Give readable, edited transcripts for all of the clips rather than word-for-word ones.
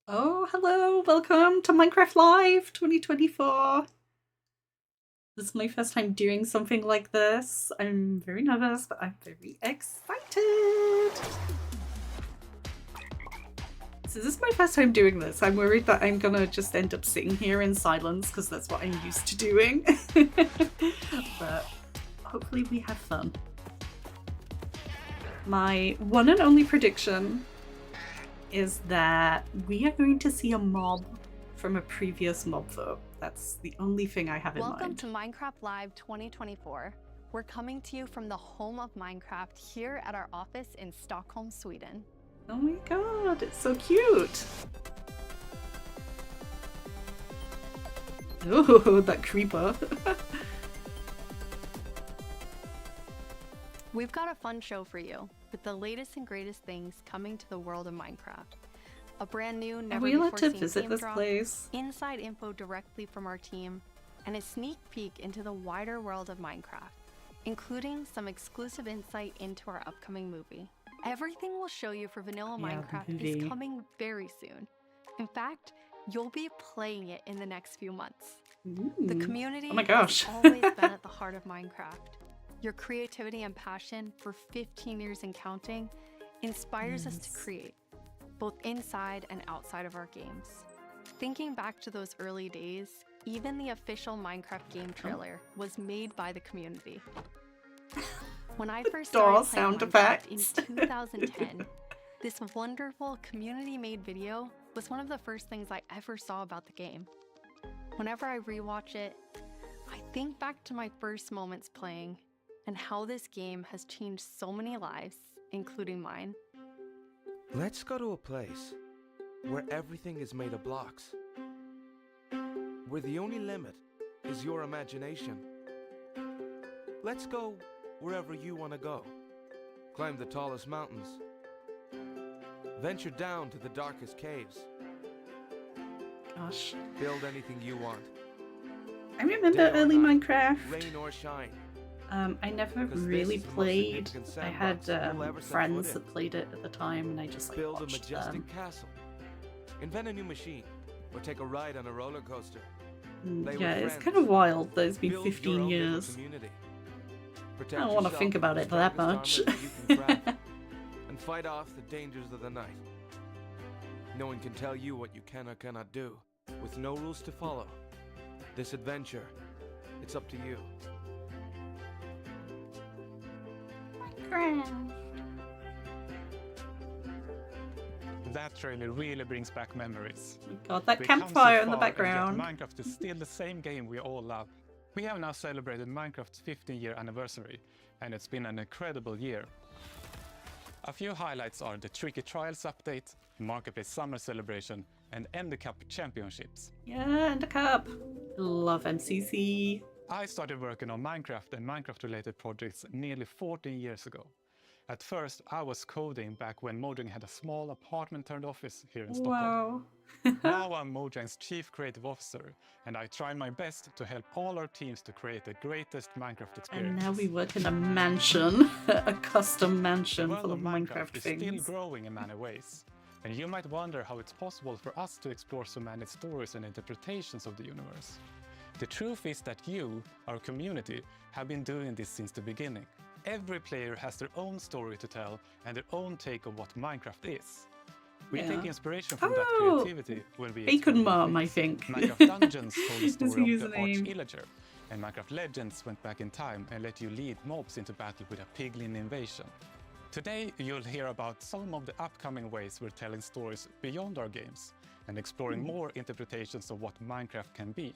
Oh, hello, welcome to Minecraft Live 2024. This is my first time doing something like this. I'm very nervous, but I'm very excited. So this is my first time doing this. I'm worried that I'm gonna just end up sitting here in silence because that's what I'm used to doing. But hopefully we have fun. My one and only prediction is that we are going to see a mob from a previous mob vote. That's the only thing I have in mind. Welcome to Minecraft Live 2024. We're coming to you from the home of Minecraft here at our office in Stockholm, Sweden. Oh my god, it's so cute! Oh, that creeper. We've got a fun show for you with the latest and greatest things coming to the world of Minecraft. A brand new, Are we allowed to never-before-seen visit game this drop, place? inside info directly from our team, and a sneak peek into the wider world of Minecraft, including some exclusive insight into our upcoming movie. Everything we'll show you for Vanilla Yeah, Minecraft movie. is coming very soon. In fact, you'll be playing it in the next few months. The community Oh my gosh. has always been at the heart of Minecraft. Your creativity and passion for 15 years and counting inspires us to create, both inside and outside of our games. Thinking back to those early days, even the official Minecraft game trailer was made by the community. When I first started playing sound Minecraft in effects. 2010, this wonderful community-made video was one of the first things I ever saw about the game. Whenever I rewatch it, I think back to my first moments playing and how this game has changed so many lives, including mine. Let's go to a place where everything is made of blocks, where the only limit is your imagination. Let's go wherever you want to go. Climb the tallest mountains. Venture down to the darkest caves. Gosh. Build anything you want. I remember Day or early night, Minecraft. rain or shine. I never 'Cause this really is the most played. significant I had sandbox you'll ever set friends foot in. that played it at the time, and I just like Build a watched majestic them. castle. Invent a new machine. Or take a ride on a roller coaster. Play Yeah, with it's friends. kind of wild that it's been Build your 15 own little years. community. I Protect don't want to yourself think with about the it that strongest much. armor that you can craft, and fight off the dangers of the night. No one can tell you what you can or cannot do, with no rules to follow. This adventure, it's up to you. That trailer really brings back memories. God, that We've come so campfire in the far, and yet background. Minecraft is still the same game we all love. We have now celebrated Minecraft's 15-year anniversary, and it's been an incredible year. A few highlights are the Tricky Trials update, Marketplace Summer Celebration, and Ender Cup Championships. Yeah, and a cup. Love MCC. I started working on Minecraft and Minecraft-related projects nearly 14 years ago. At first, I was coding back when Mojang had a small apartment-turned-office here in Stockholm. Wow. Now I'm Mojang's Chief Creative Officer, and I try my best to help all our teams to create the greatest Minecraft experience. And now we work in a mansion, a custom The mansion world full of of Minecraft is still things. growing in many ways, and you might wonder how it's possible for us to explore so many stories and interpretations of the universe. The truth is that you, our community, have been doing this since the beginning. Every player has their own story to tell and their own take of what Minecraft is. We Yeah. take inspiration from Oh, that creativity when we Bacon explore new Mom, I things. think. Minecraft Dungeons told the His story of the username. Arch-Illager, and Minecraft Legends went back in time and let you lead mobs into battle with a piglin invasion. Today, you'll hear about some of the upcoming ways we're telling stories beyond our games and exploring more interpretations of what Minecraft can be.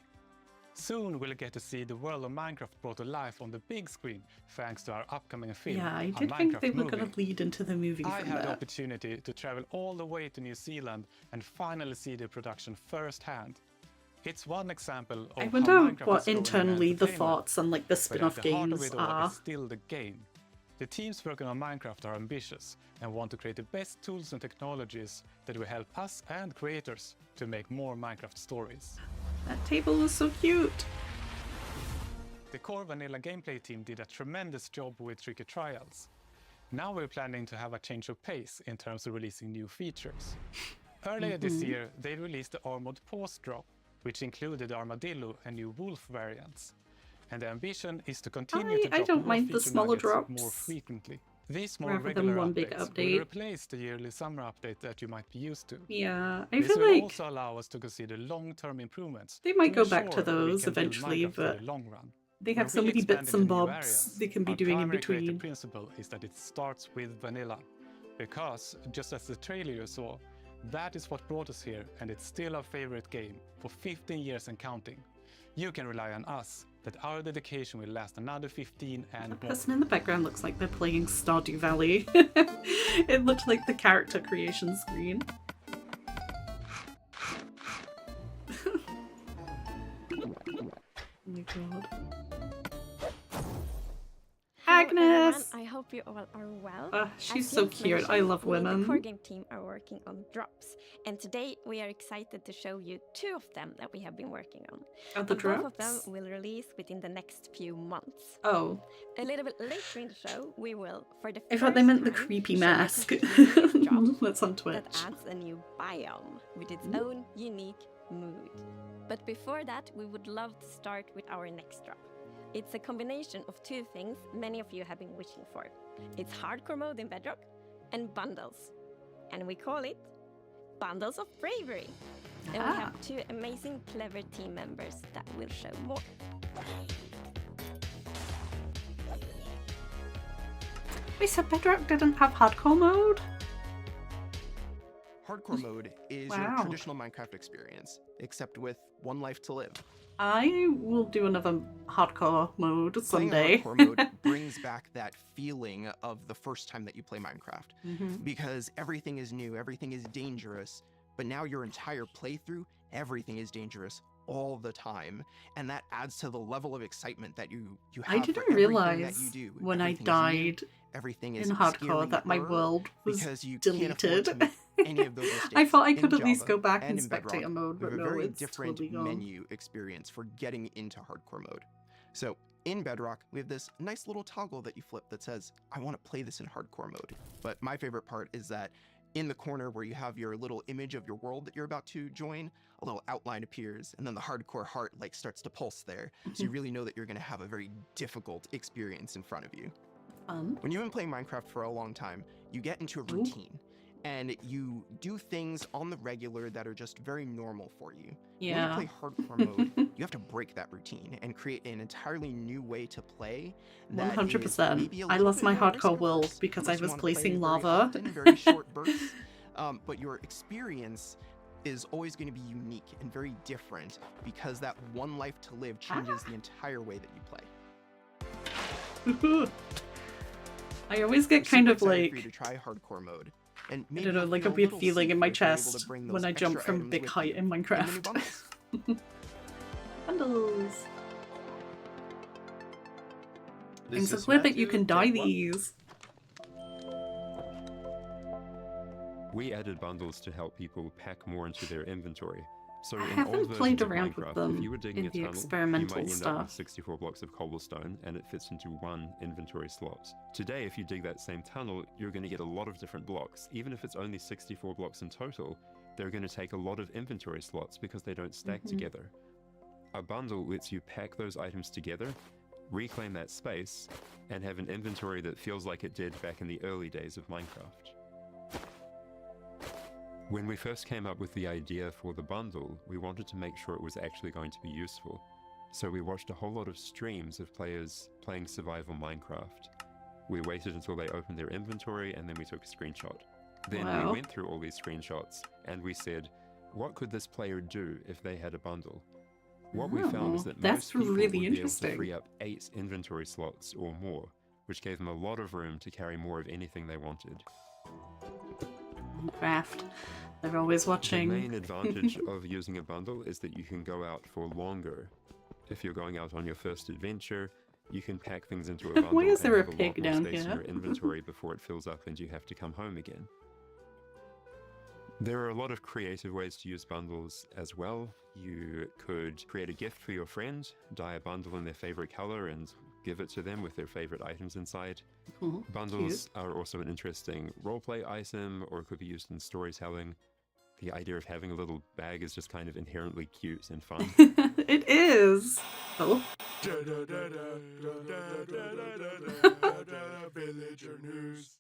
Soon we'll get to see the world of Minecraft brought to life on the big screen thanks to our upcoming film, Yeah, I A did think they Minecraft were going Movie. to lead into the movie I from had the that. opportunity to travel all the way to New Zealand and finally see the production firsthand. It's one example of I how wonder Minecraft what is growing in internally the entertainment, thoughts on like the but spin-off at the heart of games it all are. is still the game. The teams working on Minecraft are ambitious and want to create the best tools and technologies that will help us and creators to make more Minecraft stories. That table was so cute. The core vanilla gameplay team did a tremendous job with Tricky Trials. Now we're planning to have a change of pace in terms of releasing new features. Earlier this year, they released the Armored Paws drop, which included the Armadillo and new Wolf variants. And the ambition is to continue to I drop don't more mind the feature smaller nuggets more drops frequently. These more rather than regular one big updates update. will replace the yearly summer update that you might be used to. Yeah, I This feel will like also allow us to consider long-term improvements. they might to go back to ensure we those can build eventually, Minecraft for but the long run. they When have so we many expand bits into and new bobs areas, they can be our doing in primary creative between. principle is that it starts with vanilla. Because, just as the trailer you saw, that is what brought us here, and it's still our favorite game for 15 years and counting. You can rely on us that our dedication will last another 15 and The more. person in the background looks like they're playing Stardew Valley. It looked like the character creation screen. Oh my god. Hello, Agnes! everyone. I hope you all are well. She's As so James cute. I mentioned, love me and women. The core game team are working on drops, and today we are excited to show you 2 of them that we have been working on. Oh, the And both of drops? them will release within the next few months. Oh, A little bit later in the show, we will, for the I first thought they meant the time, creepy show you a mask. completely new drop That's on Twitch. that adds a new biome with its own unique mood. But before that, we would love to start with our next drop. It's a combination of 2 things many of you have been wishing for. It's hardcore mode in Bedrock and bundles. And we call it Bundles of Bravery. And we have 2 amazing, clever team members that will show more. Wait, so Bedrock didn't have hardcore mode? Hardcore mode is Wow. your traditional Minecraft experience, except with one life to live. I will do another hardcore mode Playing someday. hardcore mode brings back that feeling of the first time that you play Minecraft, Mhm. because everything is new, everything is dangerous, but now your entire playthrough, everything is dangerous all the time, and that adds to the level of excitement that you have I for didn't everything realize that you do. when I Everything is new, died everything is in hardcore scary that my or world was because you can't afford to deleted. make any of those mistakes. I thought I In could at least Java go back in and in Bedrock, spectator mode, we but have a no, very it's different totally gone. menu experience for getting into hardcore mode. So in Bedrock, we have this nice little toggle that you flip that says, I want to play this in hardcore mode. But my favorite part is that in the corner where you have your little image of your world that you're about to join, a little outline appears, and then the hardcore heart like starts to pulse there. So you really know that you're going to have a very difficult experience in front of you. Fun. When you've been playing Minecraft for a long time, you get into a routine. And you do things on the regular that are just very normal for you. Yeah. When you play hardcore mode, you have to break that routine and create an entirely new way to play. that is 100%. maybe a I little lost bit my more risk hardcore world averse, because I you was wanna play placing very lava. often in very short bursts. But your experience is always going to be unique and very different because that one life to live changes the entire way that you play. I always get I'm kind super of excited for like, you to try hardcore mode. And I maybe don't know, you'll like a feel weird little feeling in safer my if you're able to chest bring when those I jump extra from items big with height you in the new Minecraft. bundles. Bundles. I'm This so is glad that you Matthew, can dye take one. these. We added bundles to help people pack more into their inventory. So I in haven't old versions played of around with Minecraft, them if you were digging in a the tunnel, experimental you might end up stuff. with 64 blocks of cobblestone, and it fits into 1 inventory slot. Today, if you dig that same tunnel, you're going to get a lot of different blocks. Even if it's only 64 blocks in total, they're going to take a lot of inventory slots because they don't stack together. A bundle lets you pack those items together, reclaim that space, and have an inventory that feels like it did back in the early days of Minecraft. When we first came up with the idea for the bundle, we wanted to make sure it was actually going to be useful. So we watched a whole lot of streams of players playing survival Minecraft. We waited until they opened their inventory and then we took a screenshot. Then Wow. we went through all these screenshots and we said, what could this player do if they had a bundle? What we found is Oh, that that's most people really would be able to interesting. free up 8 inventory slots or more, which gave them a lot of room to carry more of anything they wanted. Minecraft. They're always The watching. main advantage of using a bundle is that you can go out for longer. If you're going out on your first adventure, you can pack things into a bundle Why is and there a have lot pig more down space in here? your inventory before it fills up and you have to come home again. There are a lot of creative ways to use bundles as well. You could create a gift for your friend, dye a bundle in their favorite color and give it to them with their favorite items inside. Oh, Bundles are also an interesting roleplay item, or it could be used in storytelling. The idea of having a little bag is just kind of inherently cute and fun. It is. Oh. Villager news.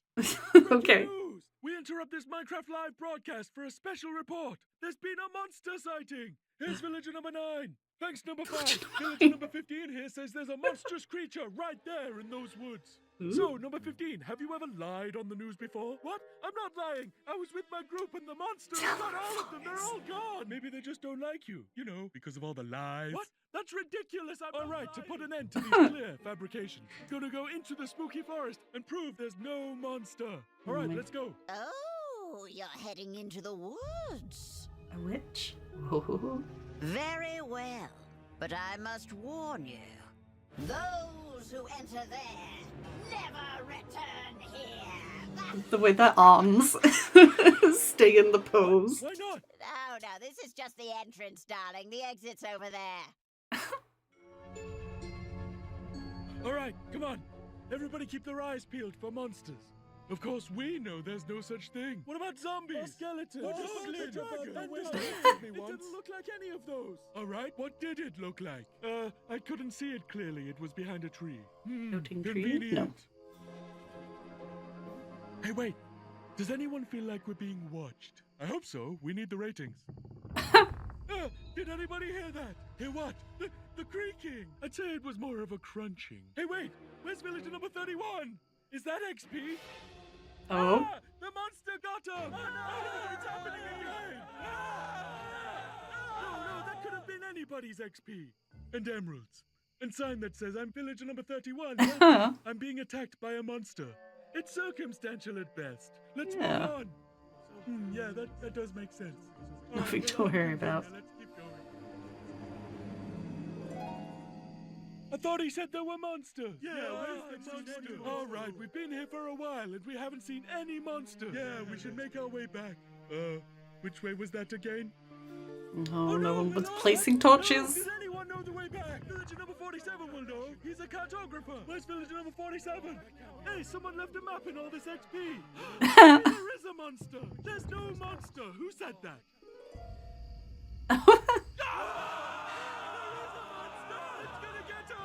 Okay. News! We interrupt this Minecraft Live broadcast for a special report. There's been a monster sighting. Here's villager number 9. Thanks, number 5. Villager number 15 here says there's a monstrous creature right there in those woods. So, number 15, have you ever lied on the news before? What? I'm not lying. I was with my group and the monsters, not all of them, they're all gone. Maybe they just don't like you. You know, because of all the lies. What? That's ridiculous. All right, to put an end to these clear fabrications, gonna go into the spooky forest and prove there's no monster. All right, let's go. Oh, you're heading into the woods. A witch? Oh. Very well, but I must warn you. Those who enter there never return here. The way their arms stay in the pose. Why not? No, this is just the entrance, darling. The exit's over there. All right, come on. Everybody keep their eyes peeled for monsters. Of course, we know there's no such thing. What about zombies? Or skeletons? Goblins? It didn't look like any of those. All right, what did it look like? I couldn't see it clearly. It was behind a tree. Floating tree? Convenient. No. Hey, wait. Does anyone feel like we're being watched? I hope so. We need the ratings. Did anybody hear that? Hear what? The creaking. I'd say it was more of a crunching. Hey, wait. Where's villager number 31? Is that XP? Oh. Ah, the monster got him! Oh no, it's happening again! No, that could have been anybody's XP. And emeralds. And sign that says I'm villager number 31. I'm being attacked by a monster. It's circumstantial at best. Let's move on. Yeah, that does make sense. Nothing to worry about. Let's keep going. I thought he said there were monsters. Yeah, where's the monster? All right, we've been here for a while and we haven't seen any monster. Yeah, we should make our way back. Which way was that again? Oh, no one was placing torches. Does anyone know the way back? Villager number 47 will know. He's a cartographer. Where's villager number 47? Hey, someone left a map in all this XP. There is a monster. There's no monster. Who said that?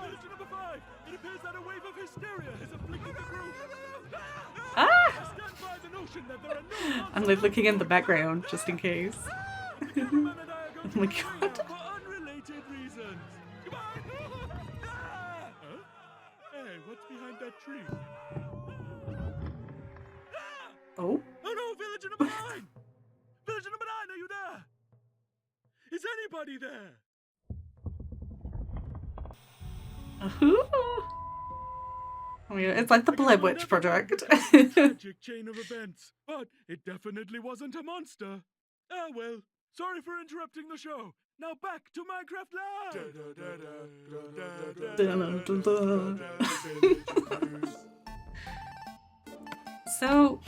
Villager number 5. It appears that a wave of hysteria has afflicted the group. Ah! Stand by the notion that there are no monsters. I'm like looking in the background just in case. The cameraman and I are going Oh my to remain God. here for unrelated reasons. Goodbye. Huh? Hey, what's behind that tree? Oh. Oh no, villager number 9! Villager number 9, are you there? Is anybody there? I mean, it's like the I guess Blair we'll Witch never Project. know the tragic chain of events, but it definitely wasn't a monster. Ah well, sorry for interrupting the show. Now back to Minecraft Live. So,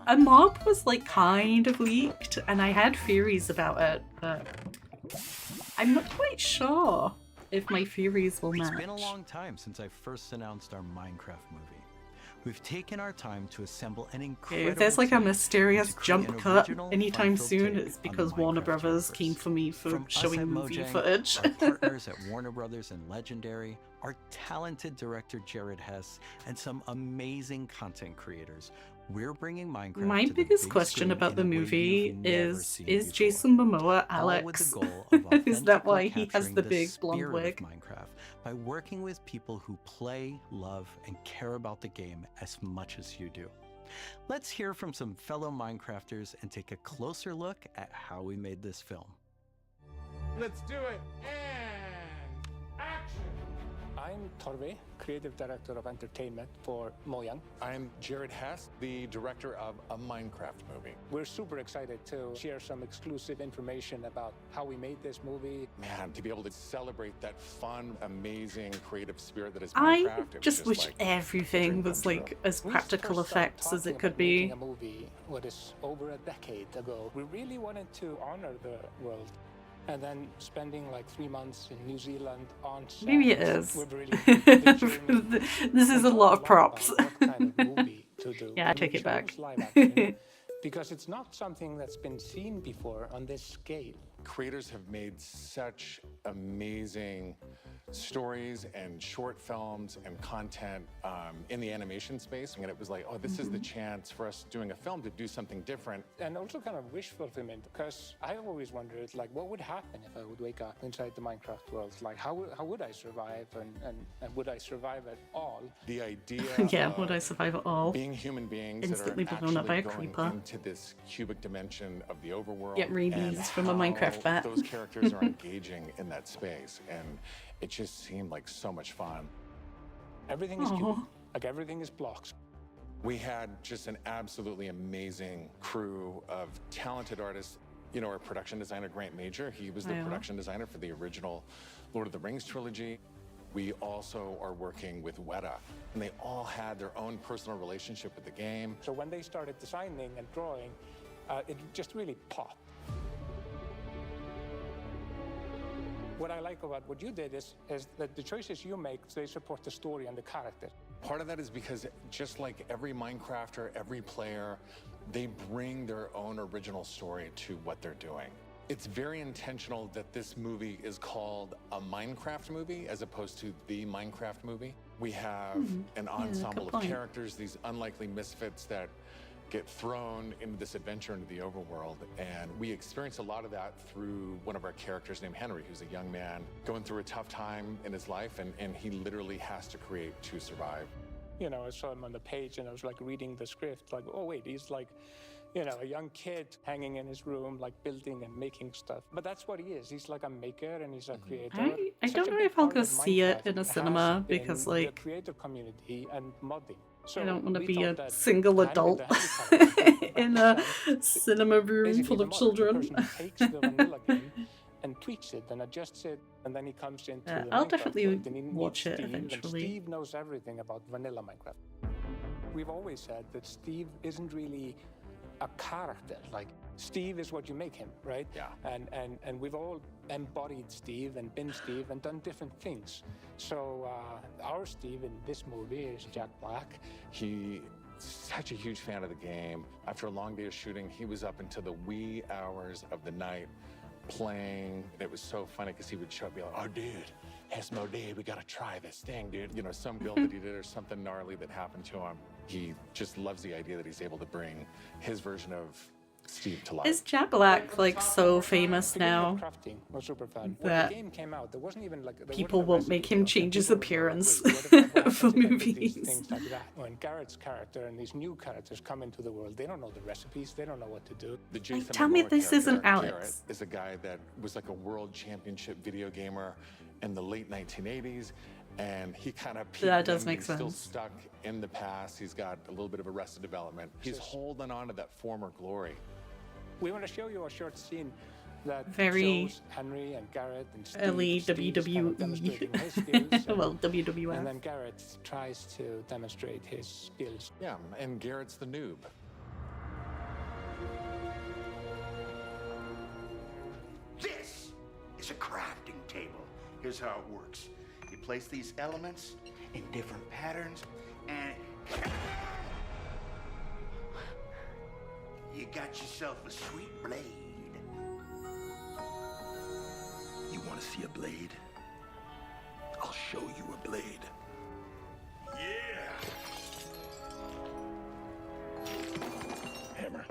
a mob was like kind of leaked, and I had theories about it, but I'm not quite sure if my theories will match. It's been a long time since I first announced our Minecraft movie. We've taken our time to assemble an incredible If there's like a team mysterious and to create jump an cut original, anytime fun-filled soon, take it's on the because Warner Minecraft Brothers universe. came for me for From us showing at movie Mojang, footage. our partners at Warner Brothers and Legendary, our talented director Jared Hess, and some amazing content creators, we're bringing Minecraft My to the biggest big question screen about the in a way movie you've never is seen is before. Jason Momoa All with Alex? the goal of Is that why authentically he has capturing the big blonde spirit wig? of Minecraft by working with people who play, love, and care about the game as much as you do. Let's hear from some fellow Minecrafters and take a closer look at how we made this film. Let's do it. And action. I'm Torve, Creative Director of Entertainment for Mojang. I'm Jared Hess, the director of a Minecraft movie. We're super excited to share some exclusive information about how we made this movie. Man, to be able to celebrate that fun, amazing, creative spirit that is I Minecraft. it was just wish like everything dream was come like as We practical first started effects as talking it could about be. making a movie, what is over a decade ago. We really wanted to honor the world. And then spending like 3 months in New Zealand on set. Maybe it is. With really the journey. This is a lot of props. What kind of movie to do. Yeah, I And take we it back. chose live action because it's not something that's been seen before on this scale. Creators have made such amazing stories and short films and content in the animation space. And it was like, oh, this is the chance for us doing a film to do something different. And also kind of wish fulfillment, because I always wondered, like, what would happen if I would wake up inside the Minecraft world? Like, how would I survive, and would I survive at all? The idea Yeah, of would I survive at all? being human beings Instantly that are blown up by actually a going creeper. into this cubic dimension of the overworld. Get rabies and from a how Minecraft bat. Those characters are engaging in that space, and it just seemed like so much fun. Everything is cubic, like everything is blocks. We had just an absolutely amazing crew of talented artists. You know, our production designer, Grant Major, he was the production designer for the original Lord of the Rings trilogy. We also are working with Weta, and they all had their own personal relationship with the game. So when they started designing and drawing, it just really popped. What I like about what you did is that the choices you make, they support the story and the character. Part of that is because just like every Minecrafter, every player, they bring their own original story to what they're doing. It's very intentional that this movie is called a Minecraft movie as opposed to the Minecraft movie. We have an ensemble of characters, these unlikely misfits that get thrown into this adventure into the overworld. And we experience a lot of that through one of our characters named Henry, who's a young man going through a tough time in his life, and he literally has to create to survive. You know, I saw him on the page and I was like reading the script, like, oh wait, he's like, you know, a young kid hanging in his room, like building and making stuff. But that's what he is. He's like a maker and he's a creator. I don't know if I'll go see it in a cinema because, the like, creator community and modding. So I don't want to we be thought a that single Henry adult the Helicopter in a cinema room basically full the of mod, children. The person takes the vanilla game and tweaks it and adjusts it, and then he comes into the I'll Minecraft definitely world, and he watch meets it Steve, and eventually. Steve knows everything about vanilla Minecraft. We've always said that Steve isn't really a character. Like, Steve is what you make him, right? Yeah. And we've all embodied Steve and been Steve and done different things. So our Steve in this movie is Jack Black. He's such a huge fan of the game. After a long day of shooting, he was up until the wee hours of the night playing. It was so funny because he would show up and be like, oh, dude, Hesmo, dude, we gotta try this thing, dude. You know, some build that he did or something gnarly that happened to him. He just loves the idea that he's able to bring his version of Steve to life. Is Jack Black, like, so famous now Crafting was super fun. When that the game came out, there wasn't even like people won't make him change his appearance for Things movies? like that. When Garrett's character and these new characters come into the world, they don't know the recipes, they don't know what to do. The Jason tell me Momoa this isn't character, Alex. Garrett, is a guy that was like a world championship video gamer in the late 1980s, and he kind of That does make he's still sense. stuck in the past. He's got a little bit of Arrested Development. He's holding on to that former glory. We want to show you a short scene that Very shows Henry and Garrett and Steve. early Steve's kind of WWE. demonstrating his skills, Well, WWF. and then Garrett tries to demonstrate his skills. Yeah, and Garrett's the noob. This is a crafting table. Here's how it works. You place these elements in different patterns, and you got yourself a sweet blade. You want to see a blade? I'll show you a blade. Yeah! Hammer.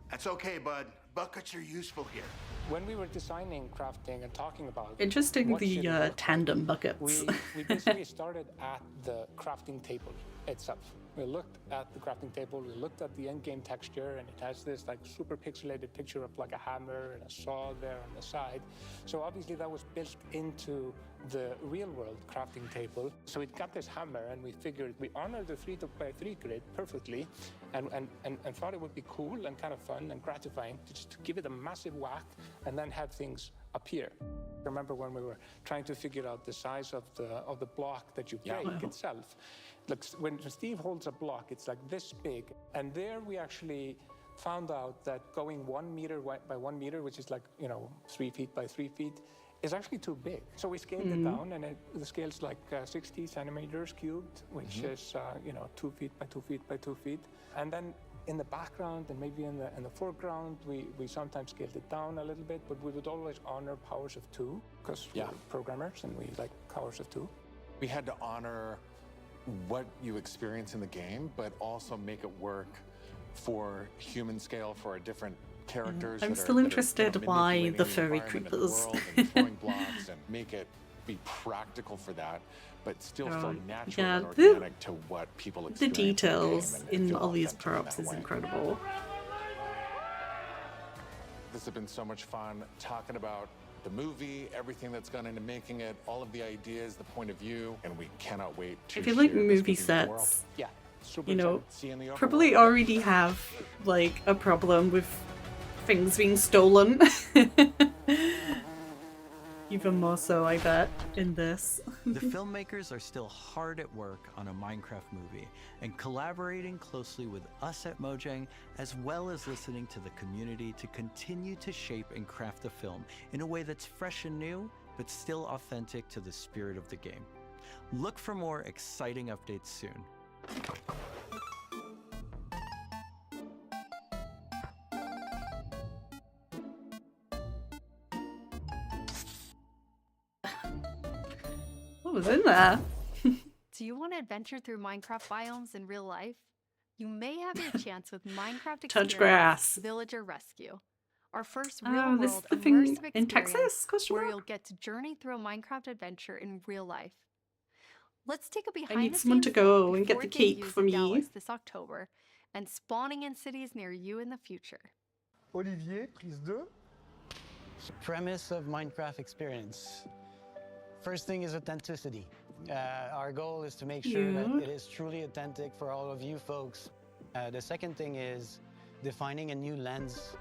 That's okay, bud. Buckets are useful here. When we were designing crafting and talking about Interesting what should it the look like, tandem buckets. we basically started at the crafting table itself. We looked at the crafting table, we looked at the end-game texture, and it has this like super pixelated picture of like a hammer and a saw there on the side. So obviously that was built into the real-world crafting table. So it got this hammer, and we figured we honored the 3x3 grid perfectly, and thought it would be cool and kind of fun and gratifying to just give it a massive whack and then have things appear. I remember when we were trying to figure out the size of the block that you break itself. Like when Steve holds a block, it's like this big. And there we actually found out that going 1 meter by 1 meter, which is like, 3 feet by 3 feet, is actually too big. So we scaled it down, and the scale's like 60 centimeters cubed, which is 2 feet by 2 feet by 2 feet. And then in the background and maybe in the foreground, we sometimes scaled it down a little bit, but we would always honor powers of 2 because we're programmers and we like powers of 2. We had to honor what you experience in the game, but also make it work for human scale for a different characters. I'm still interested why the furry creepers. And throwing blocks and make it be practical for that, but still feel natural and organic to what people experience. The details in, the game and in feel all these authentic in props that is way. incredible. This has been so much fun talking about the movie, everything that's gone into making it, all of the ideas, the point of view, and we cannot wait to I feel like share this movie with the world. sets, Yeah, super you know, excited. See you in the probably overworld. already have like a problem with things being stolen. Even more so, I bet, in this. The filmmakers are still hard at work on a Minecraft movie and collaborating closely with us at Mojang, as well as listening to the community to continue to shape and craft the film in a way that's fresh and new, but still authentic to the spirit of the game. Look for more exciting updates soon. What was in there? Do you want to adventure through Minecraft biomes in real life? You may have your chance with Minecraft Touch Experience grass. Villager Rescue. Our first Oh, real-world this is the thing immersive in experience Texas? Question where mark? you'll get to journey through a Minecraft adventure in real life. Let's take a I need behind the someone to scenes go look and get before the cake debuts for in me. Dallas this October and spawning in cities near you in the future. Olivier, prise 2. Premise of Minecraft Experience. First thing is authenticity. Our goal is to make sure that it is truly authentic for all of you folks. The second thing is defining a new lens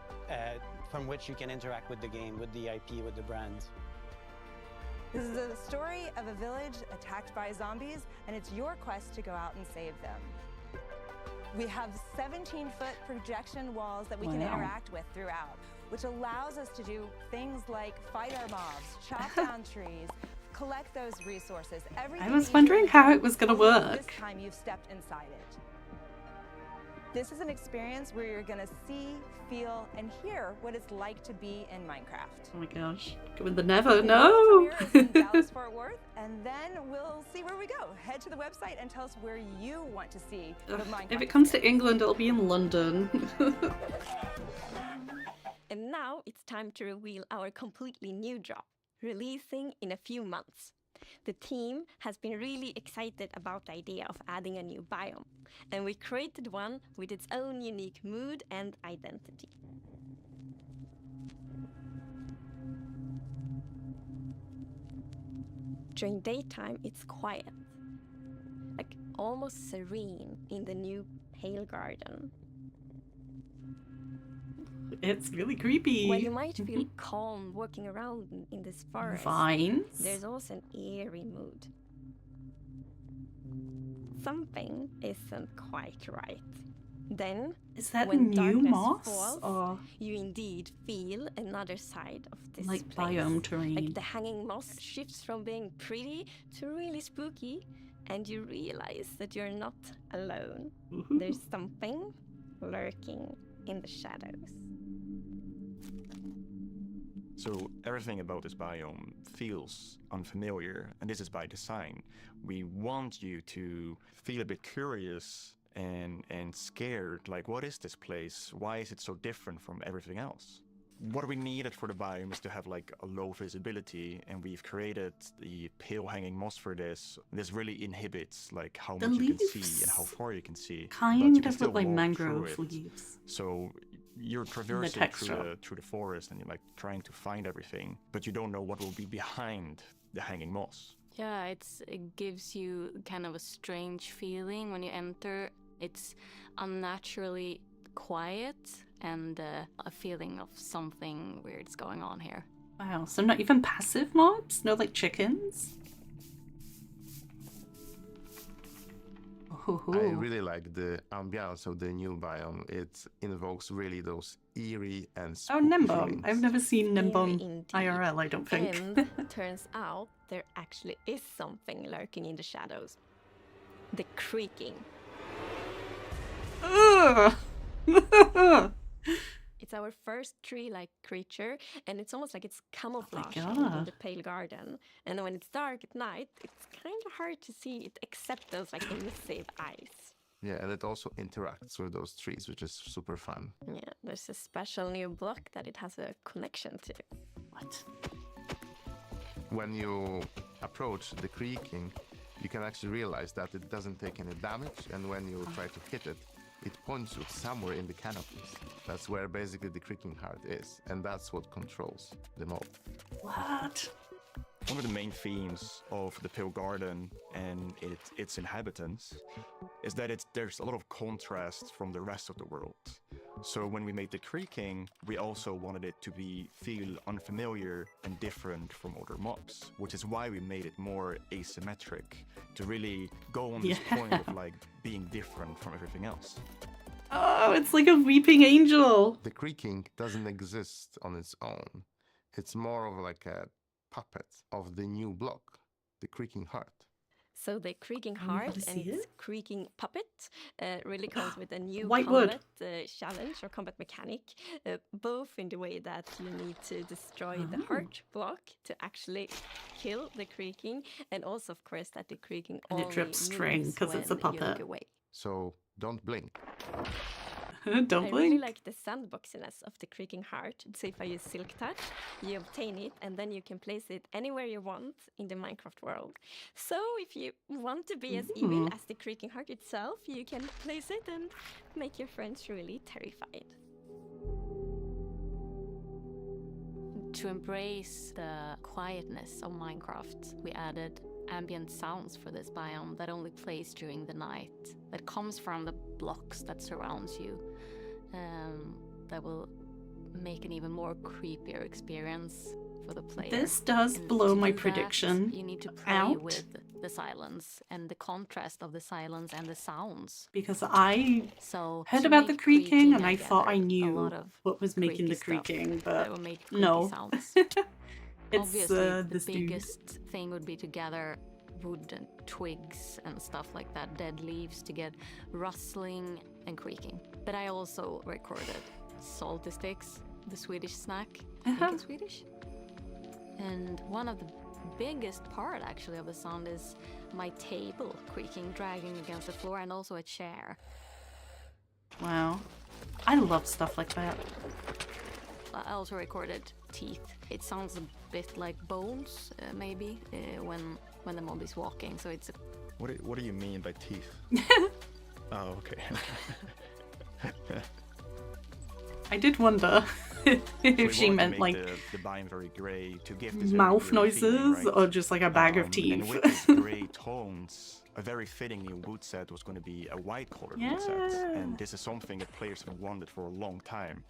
from which you can interact with the game, with the IP, with the brand. This is the story of a village attacked by zombies, and it's your quest to go out and save them. We have 17-foot projection walls that we can interact with throughout, which allows us to do things like fight our mobs, chop down trees, collect those resources. Everything I was that you do wondering in the how game, it was gonna only work. This time you've stepped inside it. This is an experience where you're gonna see, feel, and hear what it's like to be in Minecraft. Oh my gosh. Go in the Never. The No! world premiere is in Dallas, Fort Worth, and then we'll see where we go. Head to the website and tell us where you want to see the Ugh, Minecraft. if it comes to England, it'll be in London. And now it's time to reveal our completely new drop, releasing in a few months. The team has been really excited about the idea of adding a new biome, and we created one with its own unique mood and identity. During daytime, it's quiet, like almost serene in the new Pale Garden. It's really creepy. While you might feel calm walking around in this forest, Vines? there's also an eerie mood. Something isn't quite right. Then, Is that when new darkness moss, falls, or you indeed feel another side of this like place. biome terrain? Like the hanging moss shifts from being pretty to really spooky, and you realize that you're not alone. There's something lurking in the shadows. So everything about this biome feels unfamiliar, and this is by design. We want you to feel a bit curious and scared, like what is this place? Why is it so different from everything else? What we needed for the biome is to have like a low visibility, and we've created the pale hanging moss for this. This really inhibits like how The much you can leaves see and how far you can see. but kind you can of still look like walk mangrove through it. leaves. So you're traversing texture. through the forest, and you're like trying to find everything, but you don't know what will be behind the hanging moss. Yeah, it gives you kind of a strange feeling when you enter. It's unnaturally quiet and a feeling of something weird's going on here. Wow, so not even passive mobs? No, like chickens? I really like the ambiance of the new biome. It invokes really those eerie and Oh, spooky Nembom. feelings. I've never seen Very Nembom indeed. IRL, I don't think. And turns out there actually is something lurking in the shadows. The creaking. Ugh. It's our first tree-like creature, and it's almost like it's camouflaged in God. the pale garden. And when it's dark at night, it's kind of hard to see it except those like emissive eyes. Yeah, and it also interacts with those trees, which is super fun. Yeah, there's a special new block that it has a connection to. What? When you approach the creaking, you can actually realize that it doesn't take any damage, and when you try to hit it, it points you somewhere in the canopies. That's where basically the creaking heart is, and that's what controls the mob. What? One of the main themes of the Pale Garden and its inhabitants is that there's a lot of contrast from the rest of the world. So when we made the creaking, we also wanted it to feel unfamiliar and different from other mobs, which is why we made it more asymmetric, to really go on this point of like being different from everything else. Oh, it's like a weeping angel. The creaking doesn't exist on its own. It's more of like a puppet of the new block, the creaking heart. So the creaking I wanna heart and see its creaking puppet really comes with a new White wood. combat challenge or combat mechanic, both in the way that you need to destroy the Oh. heart block to actually kill the creaking, and also of course that the creaking And it only drips string moves 'cause it's a when you look puppet. away. So don't blink. Don't I blink. really like the sandboxiness of the creaking heart. So if I use Silk Touch, you obtain it and then you can place it anywhere you want in the Minecraft world. So if you want to be as evil as the creaking heart itself, you can place it and make your friends really terrified. To embrace the quietness of Minecraft, we added ambient sounds for this biome that only plays during the night, that comes from the blocks that surrounds you, that will make an even more creepier experience for the player. This does And blow to my do that, prediction you need to play out. with the silence and the contrast of the silence and the sounds. Because I So heard to about the make creaking and I thought I gathered a knew lot of what was making the creaky stuff creaking, that but will make creepy no. sounds. It's Obviously, the this dude. biggest thing would be to gather wood and twigs and stuff like that, dead leaves, to get rustling and creaking. But I also recorded salty sticks, the Swedish snack. I think it's Swedish. And one of the biggest part actually of the sound is my table creaking, dragging against the floor, and also a chair. Wow. I love stuff like that. I also recorded teeth. It sounds a bit like bones, maybe, when the mob is walking. So it's a... What do you mean by teeth? Oh, okay. I did wonder if We she wanted to meant make like the biome very grey to give this very mouth eerie noises feeling, right? or just like a bag of And teeth. with these grey tones, a very fitting new wood set was going to be a white colored wood set, Yeah. and this is something that players have wanted for a long time.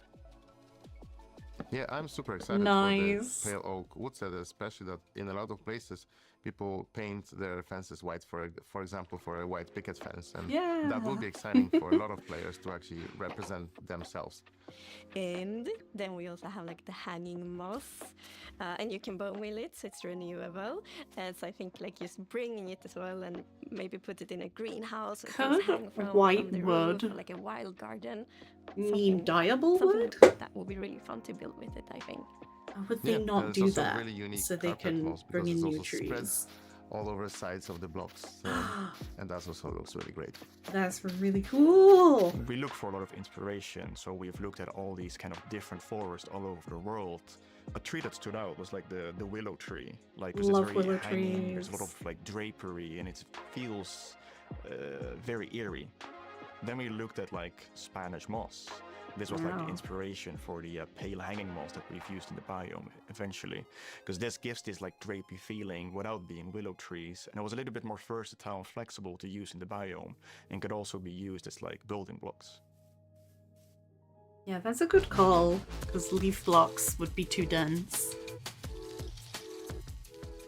Yeah, I'm super excited Nice. for the pale oak wood set, especially that in a lot of places people paint their fences white, for example, for a white picket fence, and that will be exciting for a lot of players to actually represent themselves. And then we also have like the hanging moss, and you can bone meal it, so it's renewable. So I think like just bringing it as well, and maybe put it in a greenhouse, or things Could hang from white the roof, wood or like a wild garden. mean dyeable something wood? like that would be really fun to build with it, I think. How would they not there's do also that really unique so they carpet can moss bring because in it new also trees? spreads all over the sides of the blocks, and that also looks really great. That's really cool. We look for a lot of inspiration, so we've looked at all these kind of different forests all over the world. A tree that stood out was like the willow tree, like 'cause Love it's very willow hanging. There's a lot trees. of like drapery, and it feels very eerie. Then we looked at like Spanish moss. This was like the Wow. inspiration for the pale hanging moss that we've used in the biome eventually, because this gives this like drapey feeling without being willow trees, and it was a little bit more versatile and flexible to use in the biome, and could also be used as like building blocks. Yeah, that's a good call, because leaf blocks would be too dense.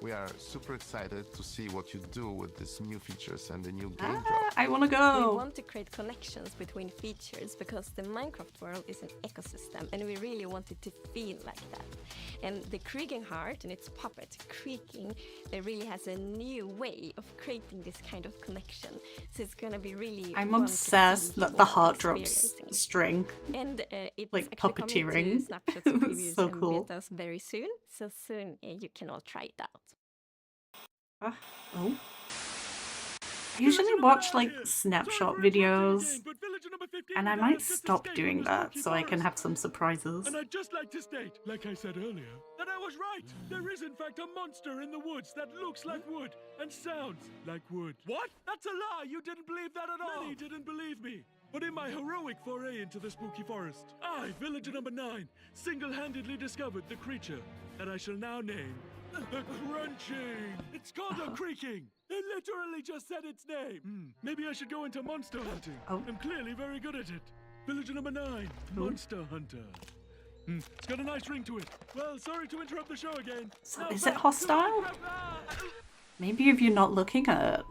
We are super excited to see what you do with these new features and the new game drops. I want to We go. want to create connections between features because the Minecraft world is an ecosystem and we really want it to feel like that. And the Krieking Heart and its puppet, Creaking, it really has a new way of creating this kind of connection. So it's gonna be really I'm fun to obsessed see that the people heart drops experiencing it. string. And it's Like actually coming to puppeteering. Snapshots, It was previews, so and cool. betas very soon. So soon you can all try it out. Oh. I usually watch like snapshot videos, and I might stop doing that so I can have some surprises. And I'd just like to state, like I said earlier, that I was right. There is in fact a monster in the woods that looks like wood and sounds like wood. What? That's a lie! You didn't believe that at all! Many didn't believe me. But in my heroic foray into the spooky forest, I, villager number 9, single-handedly discovered the creature that I shall now name the Crunching. It's called a Creaking. It literally just said its name. Maybe I should go into monster hunting. I'm clearly very good at it. Villager number 9, Monster Hunter. It's got a nice ring to it. Well, sorry to interrupt the show again. So is it hostile? Maybe if you're not looking at it.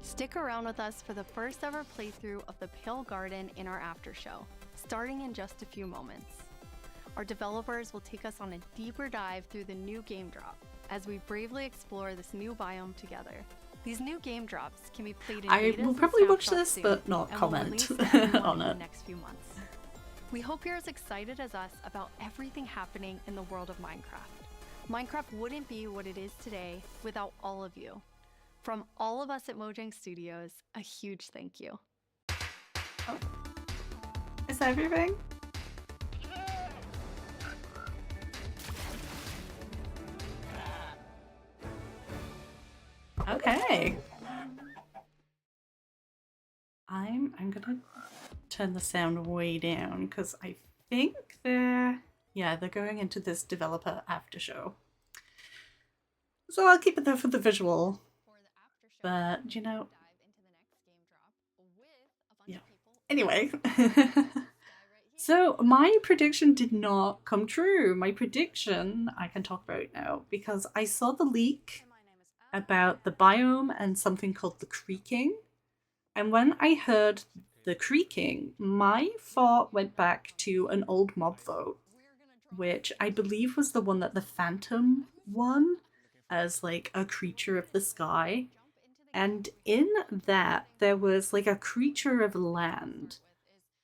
Stick around with us for the first ever playthrough of the Pale Garden in our after show, starting in just a few moments. Our developers will take us on a deeper dive through the new game drop as we bravely explore this new biome together. These new game drops can be played in I betas will and probably watch snapshots this, soon, but not and we'll comment release everyone on in it. the next few months. We hope you're as excited as us about everything happening in the world of Minecraft. Minecraft wouldn't be what it is today without all of you. From all of us at Mojang Studios, a huge thank you. Is that everything? Okay. I'm gonna turn the sound way down because I think they're going into this developer after show. So I'll keep it there for the visual. But you know, yeah. Anyway, so my prediction did not come true. My prediction I can talk about now because I saw the leak about the biome and something called the Creaking. And when I heard the Creaking, my thought went back to an old mob vote, which I believe was the one that the Phantom won as like a creature of the sky. And in that, there was like a creature of land.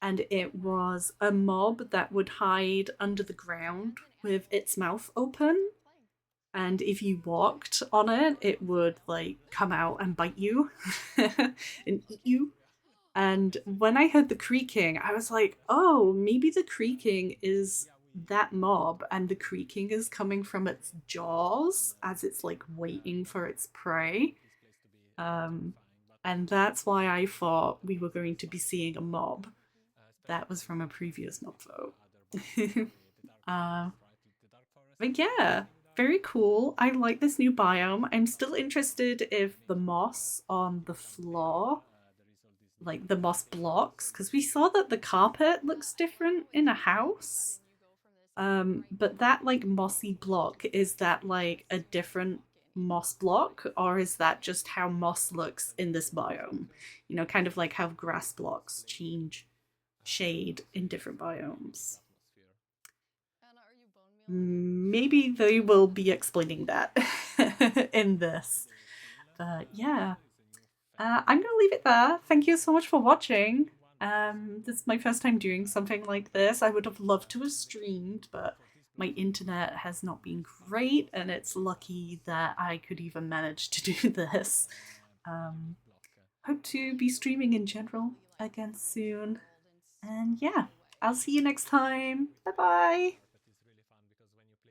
And it was a mob that would hide under the ground with its mouth open. And if you walked on it, it would like come out and bite you and eat you. And when I heard the Creaking, I was like, oh, maybe the Creaking is that mob and the Creaking is coming from its jaws as it's like waiting for its prey. And that's why I thought we were going to be seeing a mob. That was from a previous mob vote. But yeah. Very cool. I like this new biome. I'm still interested if the moss on the floor, like the moss blocks, because we saw that the carpet looks different in a house. But that like mossy block, is that like a different moss block, or is that just how moss looks in this biome? You know, kind of like how grass blocks change shade in different biomes. Maybe they will be explaining that in this. But yeah, I'm gonna leave it there. Thank you so much for watching. This is my first time doing something like this. I would have loved to have streamed, but my internet has not been great, and it's lucky that I could even manage to do this. Hope to be streaming in general again soon. And yeah, I'll see you next time. Bye bye.